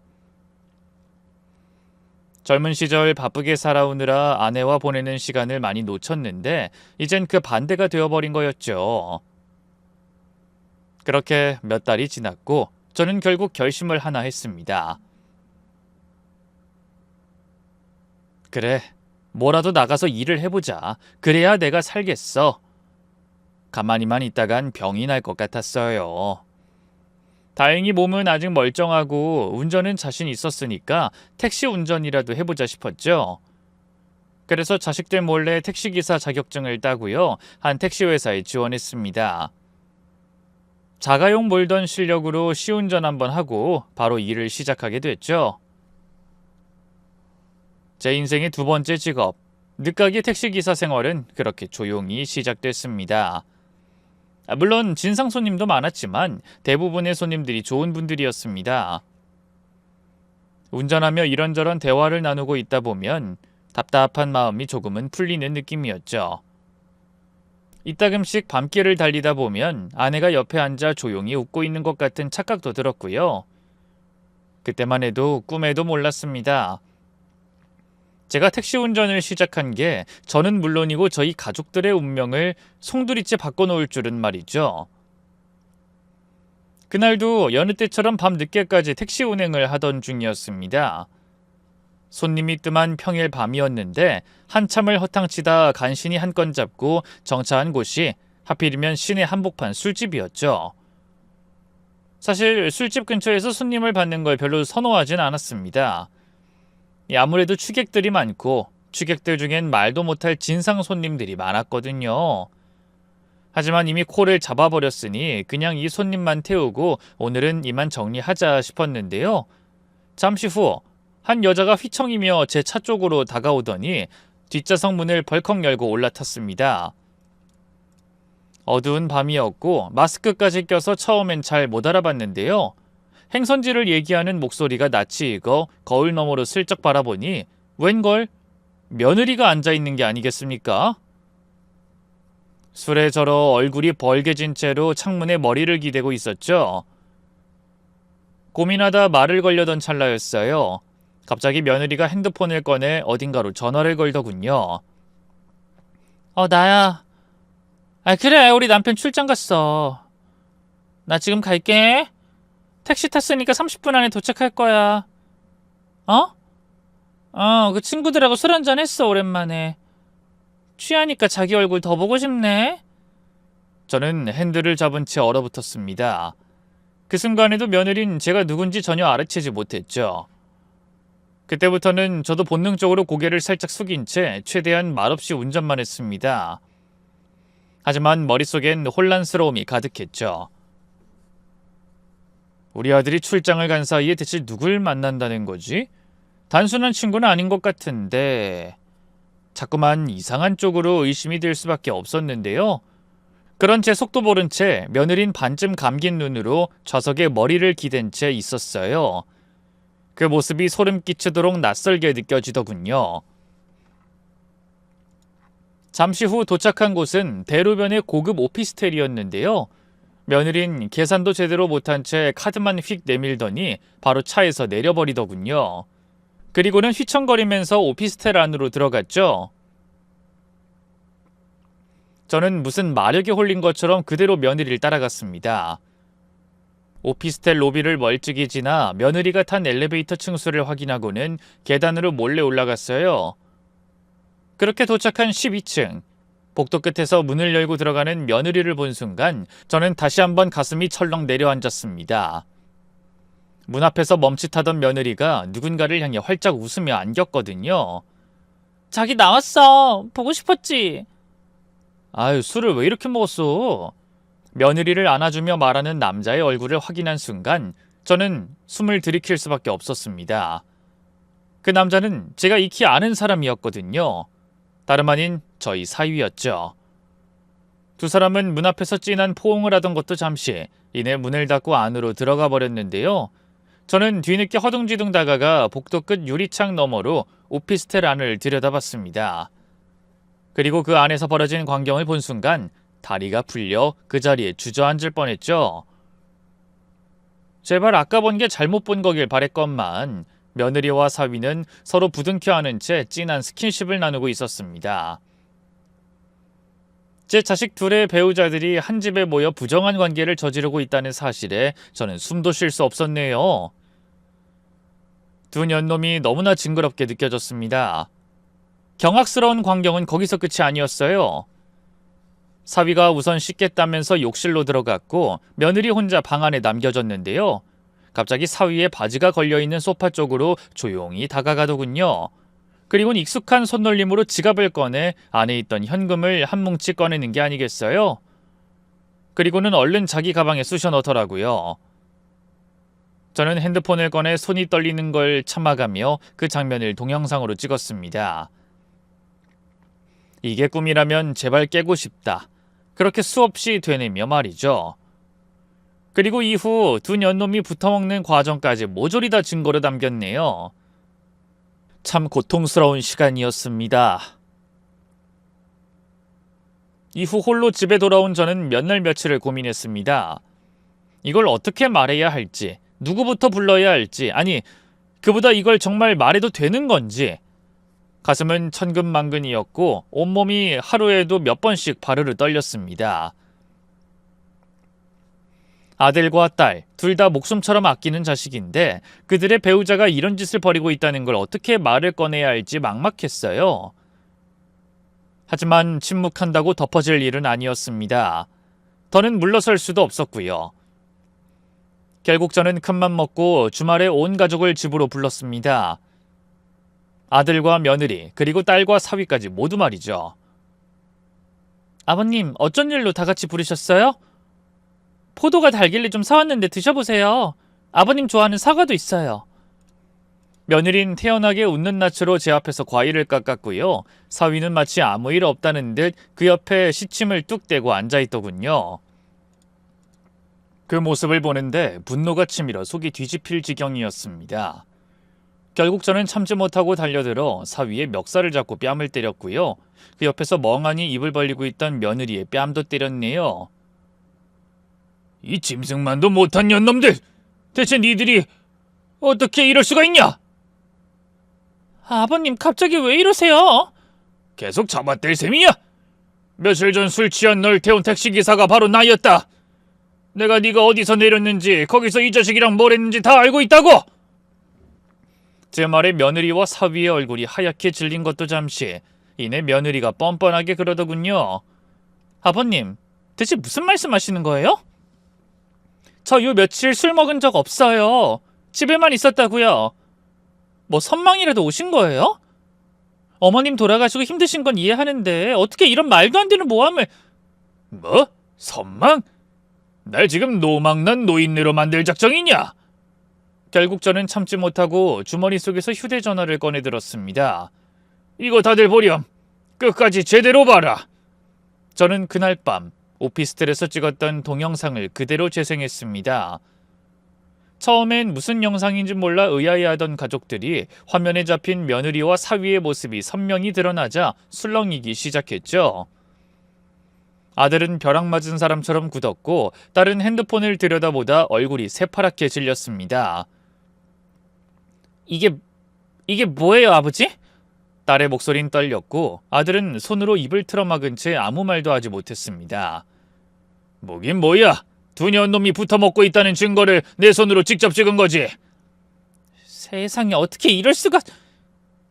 젊은 시절 바쁘게 살아오느라 아내와 보내는 시간을 많이 놓쳤는데 이젠 그 반대가 되어버린 거였죠. 그렇게 몇 달이 지났고 저는 결국 결심을 하나 했습니다. 그래, 뭐라도 나가서 일을 해보자. 그래야 내가 살겠어. 가만히만 있다간 병이 날 것 같았어요. 다행히 몸은 아직 멀쩡하고 운전은 자신 있었으니까 택시 운전이라도 해보자 싶었죠. 그래서 자식들 몰래 택시기사 자격증을 따고요. 한 택시 회사에 지원했습니다. 자가용 몰던 실력으로 시운전 한번 하고 바로 일을 시작하게 됐죠. 제 인생의 두 번째 직업, 늦가기 택시기사 생활은 그렇게 조용히 시작됐습니다. 물론 진상 손님도 많았지만 대부분의 손님들이 좋은 분들이었습니다. 운전하며 이런저런 대화를 나누고 있다 보면 답답한 마음이 조금은 풀리는 느낌이었죠. 이따금씩 밤길을 달리다 보면 아내가 옆에 앉아 조용히 웃고 있는 것 같은 착각도 들었고요. 그때만 해도 꿈에도 몰랐습니다. 제가 택시 운전을 시작한 게 저는 물론이고 저희 가족들의 운명을 송두리째 바꿔놓을 줄은 말이죠. 그날도 여느 때처럼 밤 늦게까지 택시 운행을 하던 중이었습니다. 손님이 뜸한 평일 밤이었는데 한참을 허탕치다 간신히 한 건 잡고 정차한 곳이 하필이면 시내 한복판 술집이었죠. 사실 술집 근처에서 손님을 받는 걸 별로 선호하진 않았습니다. 아무래도 취객들이 많고 취객들 중엔 말도 못할 진상 손님들이 많았거든요. 하지만 이미 코를 잡아버렸으니 그냥 이 손님만 태우고 오늘은 이만 정리하자 싶었는데요. 잠시 후 한 여자가 휘청이며 제 차 쪽으로 다가오더니 뒷좌석 문을 벌컥 열고 올라탔습니다. 어두운 밤이었고 마스크까지 껴서 처음엔 잘 못 알아봤는데요. 행선지를 얘기하는 목소리가 낯이 익어 거울 너머로 슬쩍 바라보니 웬걸 며느리가 앉아있는 게 아니겠습니까? 술에 절어 얼굴이 벌개진 채로 창문에 머리를 기대고 있었죠. 고민하다 말을 걸려던 찰나였어요. 갑자기 며느리가 핸드폰을 꺼내 어딘가로 전화를 걸더군요. 나야. 그래, 우리 남편 출장 갔어. 나 지금 갈게. 택시 탔으니까 30분 안에 도착할 거야. 그 친구들하고 술 한잔 했어, 오랜만에. 취하니까 자기 얼굴 더 보고 싶네. 저는 핸들을 잡은 채 얼어붙었습니다. 그 순간에도 며느린 제가 누군지 전혀 알아채지 못했죠. 그때부터는 저도 본능적으로 고개를 살짝 숙인 채 최대한 말없이 운전만 했습니다. 하지만 머릿속엔 혼란스러움이 가득했죠. 우리 아들이 출장을 간 사이에 대체 누굴 만난다는 거지? 단순한 친구는 아닌 것 같은데... 자꾸만 이상한 쪽으로 의심이 들 수밖에 없었는데요. 그런 제 속도 모른 채 며느린 반쯤 감긴 눈으로 좌석에 머리를 기댄 채 있었어요. 그 모습이 소름 끼치도록 낯설게 느껴지더군요. 잠시 후 도착한 곳은 대로변의 고급 오피스텔이었는데요. 며느린 계산도 제대로 못한 채 카드만 휙 내밀더니 바로 차에서 내려버리더군요. 그리고는 휘청거리면서 오피스텔 안으로 들어갔죠. 저는 무슨 마력에 홀린 것처럼 그대로 며느리를 따라갔습니다. 오피스텔 로비를 멀찍이 지나 며느리가 탄 엘리베이터 층수를 확인하고는 계단으로 몰래 올라갔어요. 그렇게 도착한 12층. 복도 끝에서 문을 열고 들어가는 며느리를 본 순간 저는 다시 한번 가슴이 철렁 내려앉았습니다. 문 앞에서 멈칫하던 며느리가 누군가를 향해 활짝 웃으며 안겼거든요. 자기 나왔어. 보고 싶었지. 아유, 술을 왜 이렇게 먹었어? 며느리를 안아주며 말하는 남자의 얼굴을 확인한 순간 저는 숨을 들이킬 수밖에 없었습니다. 그 남자는 제가 익히 아는 사람이었거든요. 다름 아닌 저희 사위였죠. 두 사람은 문 앞에서 진한 포옹을 하던 것도 잠시 이내 문을 닫고 안으로 들어가 버렸는데요. 저는 뒤늦게 허둥지둥 다가가 복도 끝 유리창 너머로 오피스텔 안을 들여다봤습니다. 그리고 그 안에서 벌어진 광경을 본 순간 다리가 풀려 그 자리에 주저앉을 뻔했죠. 제발 아까 본 게 잘못 본 거길 바랬건만 며느리와 사위는 서로 부둥켜 안은 채 진한 스킨십을 나누고 있었습니다. 제 자식 둘의 배우자들이 한 집에 모여 부정한 관계를 저지르고 있다는 사실에 저는 숨도 쉴 수 없었네요. 두 년놈이 너무나 징그럽게 느껴졌습니다. 경악스러운 광경은 거기서 끝이 아니었어요. 사위가 우선 씻겠다면서 욕실로 들어갔고 며느리 혼자 방 안에 남겨졌는데요. 갑자기 사위의 바지가 걸려있는 소파 쪽으로 조용히 다가가더군요. 그리고는 익숙한 손놀림으로 지갑을 꺼내 안에 있던 현금을 한 뭉치 꺼내는 게 아니겠어요? 그리고는 얼른 자기 가방에 쑤셔 넣더라고요. 저는 핸드폰을 꺼내 손이 떨리는 걸 참아가며 그 장면을 동영상으로 찍었습니다. 이게 꿈이라면 제발 깨고 싶다. 그렇게 수없이 되뇌며 말이죠. 그리고 이후 두 년놈이 붙어먹는 과정까지 모조리 다 증거로 담겼네요. 참 고통스러운 시간이었습니다. 이후 홀로 집에 돌아온 저는 몇 날 며칠을 고민했습니다. 이걸 어떻게 말해야 할지, 누구부터 불러야 할지, 아니 그보다 이걸 정말 말해도 되는 건지. 가슴은 천근만근이었고 온몸이 하루에도 몇 번씩 바르르 떨렸습니다. 아들과 딸, 둘 다 목숨처럼 아끼는 자식인데 그들의 배우자가 이런 짓을 벌이고 있다는 걸 어떻게 말을 꺼내야 할지 막막했어요. 하지만 침묵한다고 덮어질 일은 아니었습니다. 더는 물러설 수도 없었고요. 결국 저는 큰맘 먹고 주말에 온 가족을 집으로 불렀습니다. 아들과 며느리, 그리고 딸과 사위까지 모두 말이죠. 아버님, 어쩐 일로 다 같이 부르셨어요? 포도가 달길래 좀 사왔는데 드셔보세요. 아버님 좋아하는 사과도 있어요. 며느린 태연하게 웃는 낯으로 제 앞에서 과일을 깎았고요. 사위는 마치 아무 일 없다는 듯 그 옆에 시침을 뚝 떼고 앉아있더군요. 그 모습을 보는데 분노가 치밀어 속이 뒤집힐 지경이었습니다. 결국 저는 참지 못하고 달려들어 사위의 멱살을 잡고 뺨을 때렸고요. 그 옆에서 멍하니 입을 벌리고 있던 며느리의 뺨도 때렸네요. 이 짐승만도 못한 년놈들! 대체 니들이 어떻게 이럴 수가 있냐? 아버님, 갑자기 왜 이러세요? 계속 잡아댈 셈이냐? 며칠 전 술 취한 널 태운 택시기사가 바로 나였다. 내가 네가 어디서 내렸는지 거기서 이 자식이랑 뭘 했는지 다 알고 있다고! 제 말에 며느리와 사위의 얼굴이 하얗게 질린 것도 잠시 이내 며느리가 뻔뻔하게 그러더군요. 아버님, 대체 무슨 말씀하시는 거예요? 저 요 며칠 술 먹은 적 없어요. 집에만 있었다고요. 뭐 선망이라도 오신 거예요? 어머님 돌아가시고 힘드신 건 이해하는데 어떻게 이런 말도 안 되는 모함을... 뭐? 선망? 날 지금 노망난 노인네로 만들 작정이냐? 결국 저는 참지 못하고 주머니 속에서 휴대전화를 꺼내 들었습니다. 이거 다들 보렴. 끝까지 제대로 봐라. 저는 그날 밤 오피스텔에서 찍었던 동영상을 그대로 재생했습니다. 처음엔 무슨 영상인지 몰라 의아해하던 가족들이 화면에 잡힌 며느리와 사위의 모습이 선명히 드러나자 술렁이기 시작했죠. 아들은 벼락 맞은 사람처럼 굳었고 딸은 핸드폰을 들여다보다 얼굴이 새파랗게 질렸습니다. 이게 뭐예요, 아버지? 딸의 목소리는 떨렸고 아들은 손으로 입을 틀어막은 채 아무 말도 하지 못했습니다. 뭐긴 뭐야. 두 년놈이 붙어먹고 있다는 증거를 내 손으로 직접 찍은 거지. 세상에 어떻게 이럴 수가...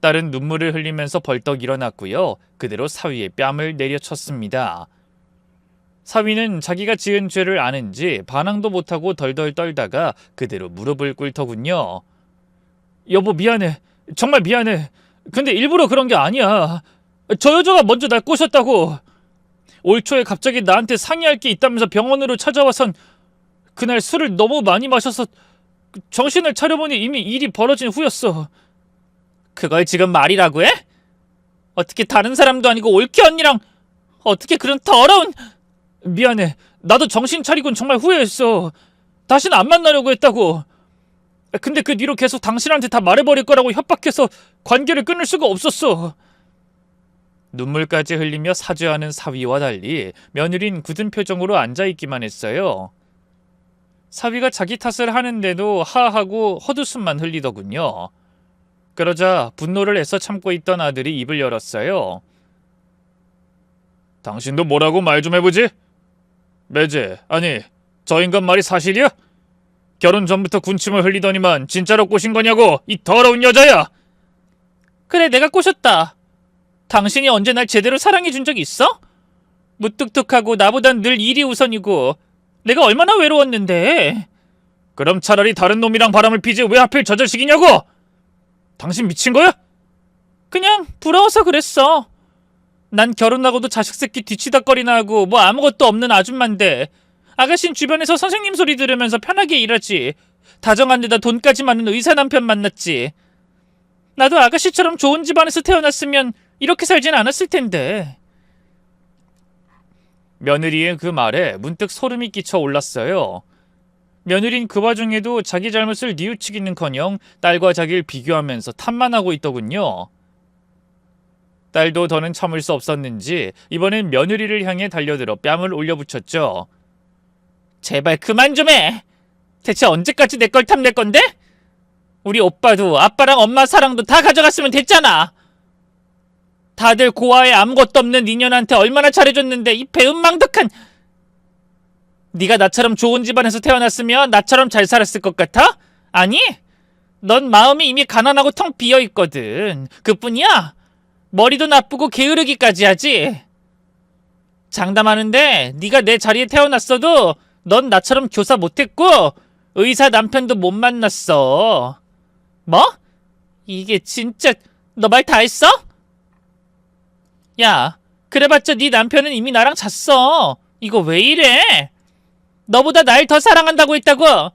딸은 눈물을 흘리면서 벌떡 일어났고요. 그대로 사위의 뺨을 내려쳤습니다. 사위는 자기가 지은 죄를 아는지 반항도 못하고 덜덜 떨다가 그대로 무릎을 꿇더군요. 여보 미안해. 정말 미안해. 근데 일부러 그런 게 아니야. 저 여자가 먼저 날 꼬셨다고. 올 초에 갑자기 나한테 상의할 게 있다면서 병원으로 찾아와선 그날 술을 너무 많이 마셔서 정신을 차려보니 이미 일이 벌어진 후였어. 그걸 지금 말이라고 해? 어떻게 다른 사람도 아니고 올케 언니랑 어떻게 그런 더러운... 미안해. 나도 정신 차리곤 정말 후회했어. 다시는 안 만나려고 했다고. 근데 그 뒤로 계속 당신한테 다 말해버릴 거라고 협박해서 관계를 끊을 수가 없었어. 눈물까지 흘리며 사죄하는 사위와 달리 며느린 굳은 표정으로 앉아있기만 했어요. 사위가 자기 탓을 하는데도 하하고 헛웃음만 흘리더군요. 그러자 분노를 애써 참고 있던 아들이 입을 열었어요. 당신도 뭐라고 말 좀 해보지? 매제, 아니 저 인간 말이 사실이야? 결혼 전부터 군침을 흘리더니만 진짜로 꼬신 거냐고, 이 더러운 여자야! 그래, 내가 꼬셨다. 당신이 언제 날 제대로 사랑해 준 적 있어? 무뚝뚝하고 나보단 늘 일이 우선이고 내가 얼마나 외로웠는데. 그럼 차라리 다른 놈이랑 바람을 피지 왜 하필 저 자식이냐고! 당신 미친 거야? 그냥 부러워서 그랬어. 난 결혼하고도 자식 새끼 뒤치다거리나 하고 뭐 아무것도 없는 아줌마인데 아가씨는 주변에서 선생님 소리 들으면서 편하게 일하지. 다정한 데다 돈까지 많은 의사 남편 만났지. 나도 아가씨처럼 좋은 집안에서 태어났으면 이렇게 살진 않았을 텐데. 며느리의 그 말에 문득 소름이 끼쳐 올랐어요. 며느린 그 와중에도 자기 잘못을 뉘우치기는커녕 딸과 자기를 비교하면서 탓만 하고 있더군요. 딸도 더는 참을 수 없었는지 이번엔 며느리를 향해 달려들어 뺨을 올려붙였죠. 제발 그만 좀 해. 대체 언제까지 내 걸 탐낼 건데? 우리 오빠도 아빠랑 엄마 사랑도 다 가져갔으면 됐잖아. 다들 고아에 아무것도 없는 니년한테 얼마나 잘해줬는데 이 배은망덕한... 네가 나처럼 좋은 집안에서 태어났으면 나처럼 잘 살았을 것 같아? 아니, 넌 마음이 이미 가난하고 텅 비어있거든. 그뿐이야. 머리도 나쁘고 게으르기까지 하지. 장담하는데 네가 내 자리에 태어났어도 넌 나처럼 교사 못했고 의사 남편도 못 만났어. 뭐? 이게 진짜... 너 말 다 했어? 야, 그래봤자 네 남편은 이미 나랑 잤어. 이거 왜 이래? 너보다 날 더 사랑한다고 했다고.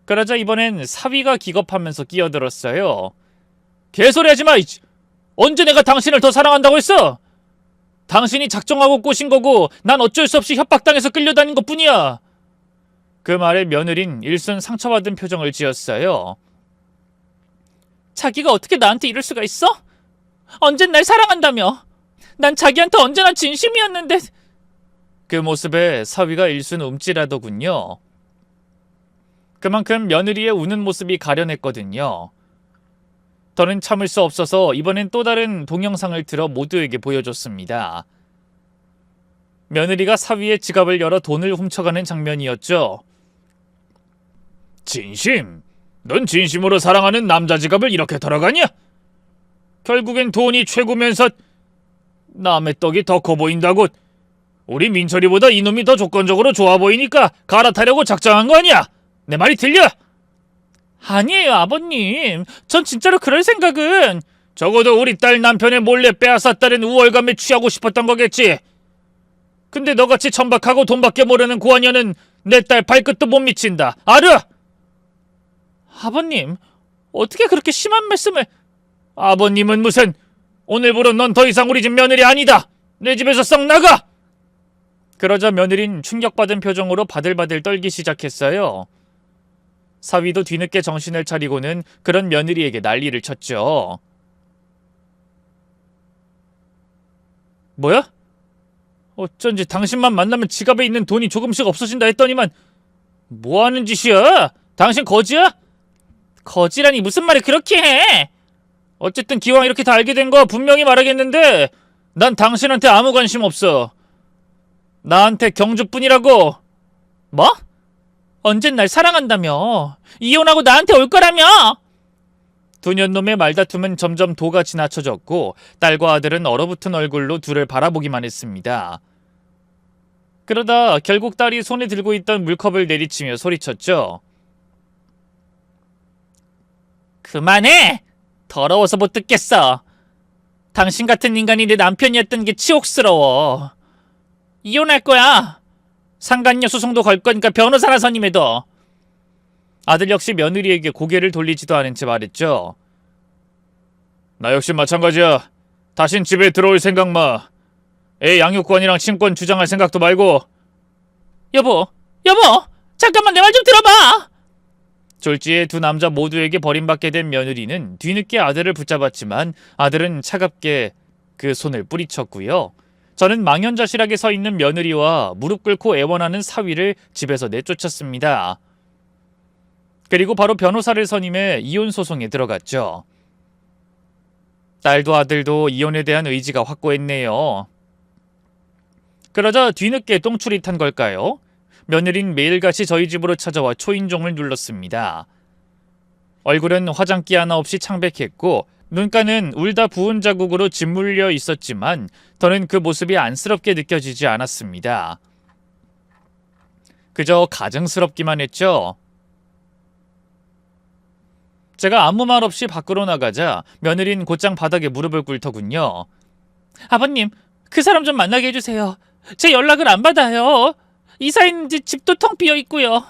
그러자 이번엔 사위가 기겁하면서 끼어들었어요. 개소리 하지 마! 언제 내가 당신을 더 사랑한다고 했어? 당신이 작정하고 꼬신 거고 난 어쩔 수 없이 협박당해서 끌려다닌 것뿐이야. 그 말에 며느린 일순 상처받은 표정을 지었어요. 자기가 어떻게 나한테 이럴 수가 있어? 언젠 날 사랑한다며. 난 자기한테 언제나 진심이었는데. 그 모습에 사위가 일순 움찔하더군요. 그만큼 며느리의 우는 모습이 가련했거든요. 더는 참을 수 없어서 이번엔 또 다른 동영상을 들어 모두에게 보여줬습니다. 며느리가 사위의 지갑을 열어 돈을 훔쳐가는 장면이었죠. 진심? 넌 진심으로 사랑하는 남자 지갑을 이렇게 털어가냐? 결국엔 돈이 최고면서 남의 떡이 더 커 보인다고. 우리 민철이보다 이놈이 더 조건적으로 좋아 보이니까 갈아타려고 작정한 거 아니야? 내 말이 들려? 아니에요, 아버님. 전 진짜로 그럴 생각은... 적어도 우리 딸 남편의 몰래 빼앗았다는 우월감에 취하고 싶었던 거겠지. 근데 너같이 천박하고 돈밖에 모르는 고아녀는 내 딸 발끝도 못 미친다. 알아? 아버님, 어떻게 그렇게 심한 말씀을... 아버님은 무슨... 오늘부로 넌 더 이상 우리 집 며느리 아니다. 내 집에서 썩 나가. 그러자 며느린 충격받은 표정으로 바들바들 떨기 시작했어요. 사위도 뒤늦게 정신을 차리고는 그런 며느리에게 난리를 쳤죠. 뭐야? 어쩐지 당신만 만나면 지갑에 있는 돈이 조금씩 없어진다 했더니만 뭐 하는 짓이야? 당신 거지야? 거지라니 무슨 말을 그렇게 해? 어쨌든 기왕 이렇게 다 알게 된 거 분명히 말하겠는데 난 당신한테 아무 관심 없어. 나한테 경주뿐이라고. 뭐? 언젠 날 사랑한다며. 이혼하고 나한테 올 거라며. 두 년놈의 말다툼은 점점 도가 지나쳐졌고 딸과 아들은 얼어붙은 얼굴로 둘을 바라보기만 했습니다. 그러다 결국 딸이 손에 들고 있던 물컵을 내리치며 소리쳤죠. 그만해! 더러워서 못 듣겠어. 당신 같은 인간이 내 남편이었던 게 치욕스러워. 이혼할 거야. 상간녀 소송도 걸 거니까 변호사나 선임해둬. 아들 역시 며느리에게 고개를 돌리지도 않은 채 말했죠. 나 역시 마찬가지야. 다신 집에 들어올 생각 마. 애 양육권이랑 친권 주장할 생각도 말고. 여보, 잠깐만 내 말 좀 들어봐. 졸지에 두 남자 모두에게 버림받게 된 며느리는 뒤늦게 아들을 붙잡았지만 아들은 차갑게 그 손을 뿌리쳤고요. 저는 망연자실하게 서 있는 며느리와 무릎 꿇고 애원하는 사위를 집에서 내쫓았습니다. 그리고 바로 변호사를 선임해 이혼 소송에 들어갔죠. 딸도 아들도 이혼에 대한 의지가 확고했네요. 그러자 뒤늦게 똥줄이 탄 걸까요? 며느린 매일같이 저희 집으로 찾아와 초인종을 눌렀습니다. 얼굴은 화장기 하나 없이 창백했고 눈가는 울다 부은 자국으로 짓물려 있었지만 저는 그 모습이 안쓰럽게 느껴지지 않았습니다. 그저 가증스럽기만 했죠. 제가 아무 말 없이 밖으로 나가자 며느린 곧장 바닥에 무릎을 꿇더군요. 아버님, 그 사람 좀 만나게 해주세요. 제 연락을 안 받아요. 이사했는지 집도 텅 비어 있고요.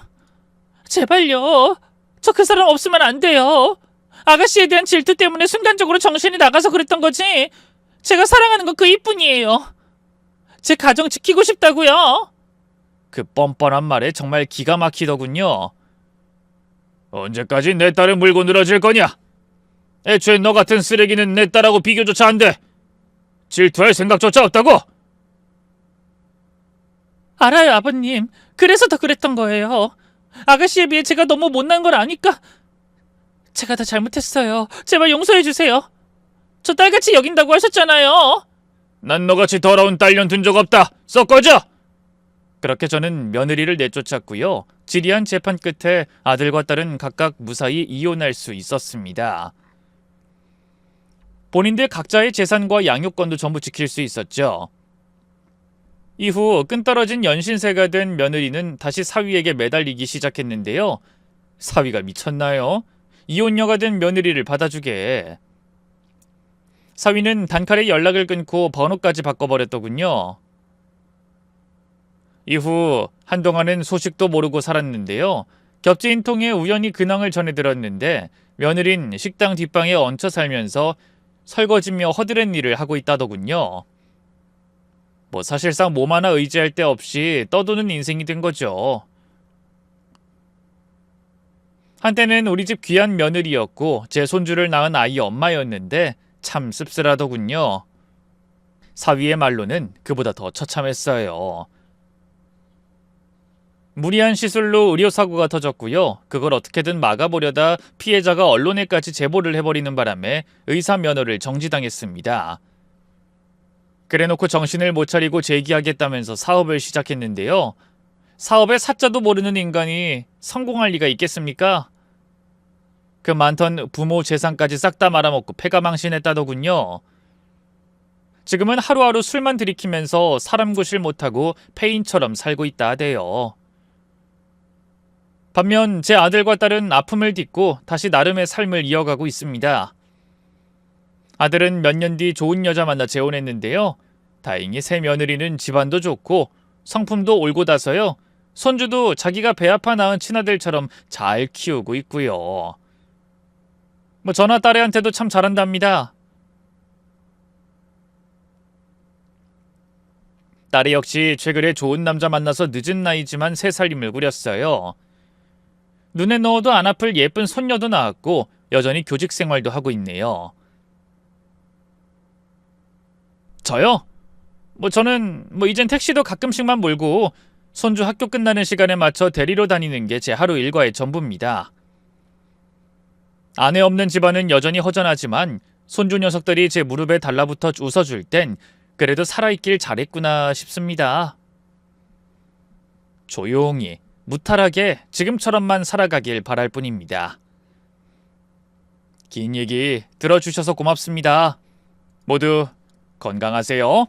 제발요. 저 그 사람 없으면 안 돼요. 아가씨에 대한 질투 때문에 순간적으로 정신이 나가서 그랬던 거지. 제가 사랑하는 건 그 이뿐이에요. 제 가정 지키고 싶다고요. 그 뻔뻔한 말에 정말 기가 막히더군요. 언제까지 내 딸을 물고 늘어질 거냐? 애초에 너 같은 쓰레기는 내 딸하고 비교조차 안 돼. 질투할 생각조차 없다고? 알아요, 아버님. 그래서 더 그랬던 거예요. 아가씨에 비해 제가 너무 못난 걸 아니까 제가 다 잘못했어요. 제발 용서해 주세요. 저 딸같이 여긴다고 하셨잖아요. 난 너같이 더러운 딸년 둔 적 없다. 썩 꺼져! 그렇게 저는 며느리를 내쫓았고요. 지리한 재판 끝에 아들과 딸은 각각 무사히 이혼할 수 있었습니다. 본인들 각자의 재산과 양육권도 전부 지킬 수 있었죠. 이후 끈떨어진 연신세가 된 며느리는 다시 사위에게 매달리기 시작했는데요. 사위가 미쳤나요? 이혼녀가 된 며느리를 받아주게. 사위는 단칼에 연락을 끊고 번호까지 바꿔버렸더군요. 이후 한동안은 소식도 모르고 살았는데요. 겹지인 통에 우연히 근황을 전해 들었는데 며느린 식당 뒷방에 얹혀 살면서 설거지며 허드렛 일을 하고 있다더군요. 뭐 사실상 몸 하나 의지할 데 없이 떠도는 인생이 된 거죠. 한때는 우리 집 귀한 며느리였고 제 손주를 낳은 아이 엄마였는데 참 씁쓸하더군요. 사위의 말로는 그보다 더 처참했어요. 무리한 시술로 의료사고가 터졌고요. 그걸 어떻게든 막아보려다 피해자가 언론에까지 제보를 해버리는 바람에 의사 면허를 정지당했습니다. 그래놓고 정신을 못 차리고 재기하겠다면서 사업을 시작했는데요. 사업의 사자도 모르는 인간이 성공할 리가 있겠습니까? 그 많던 부모 재산까지 싹 다 말아먹고 패가망신했다더군요. 지금은 하루하루 술만 들이키면서 사람 구실 못하고 폐인처럼 살고 있다 하대요. 반면 제 아들과 딸은 아픔을 딛고 다시 나름의 삶을 이어가고 있습니다. 아들은 몇 년 뒤 좋은 여자 만나 재혼했는데요. 다행히 새 며느리는 집안도 좋고 성품도 올곧아서요. 손주도 자기가 배 아파 낳은 친아들처럼 잘 키우고 있고요. 저나 딸애한테도 참 잘한답니다. 딸이 역시 최근에 좋은 남자 만나서 늦은 나이지만 새 살림을 꾸렸어요. 눈에 넣어도 안 아플 예쁜 손녀도 낳았고 여전히 교직 생활도 하고 있네요. 저요? 저는 이젠 택시도 가끔씩만 몰고 손주 학교 끝나는 시간에 맞춰 데리러 다니는 게 제 하루 일과의 전부입니다. 아내 없는 집안은 여전히 허전하지만 손주 녀석들이 제 무릎에 달라붙어 웃어줄 땐 그래도 살아있길 잘했구나 싶습니다. 조용히 무탈하게 지금처럼만 살아가길 바랄 뿐입니다. 긴 얘기 들어주셔서 고맙습니다. 모두 건강하세요.